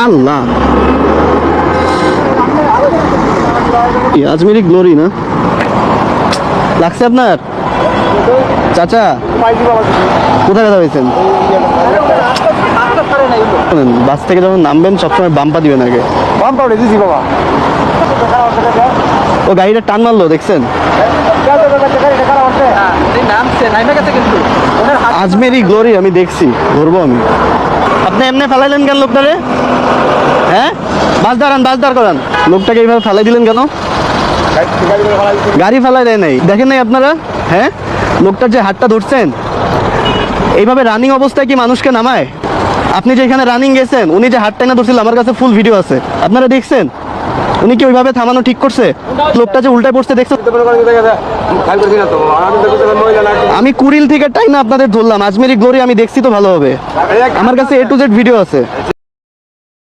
আল্লাহ, Ajmeri glory না লাগছে আপনার? চাচা কোথায় ব্যথা হয়েছেন? বাস থেকে যখন নামবেন সবসময় বাম্পা দিবেন আগে। বাম্পা উঠে দিছি বাবা। ও গাড়িটা টান মারলো দেখছেন? আজমেরি গ্লোরি আমি দেখছি, ধরবো আমি। আপনি এমনি ফেলাইলেন কেন লোকটারে? হ্যাঁ, বাস দাঁড়ান, বাস দাঁড় করান। লোকটাকে এইভাবে ফেলাই দিলেন কেন? গাড়ি ফেলাই দেয় নাই, দেখেন নাই আপনারা? হ্যাঁ, লোকটার যে হাতটা ধরছেন, এইভাবে রানিং অবস্থায় কি মানুষকে নামায়? আপনি যে এখানে রানিং গেছেন, উনি যে হাতটা না ধরছিল, আমার কাছে ফুল ভিডিও আছে, আপনারা দেখছেন? উনি কি ওইভাবে থামানো ঠিক করছে? লোকটা যে উল্টায় পড়ছে দেখছেন? আমি কুড়িল থেকে টাইম আপনাদের ধরলাম, আজমেরি গ্লোরি আমি দেখছি তো ভালোভাবে, আমার কাছে A to Z ভিডিও আছে।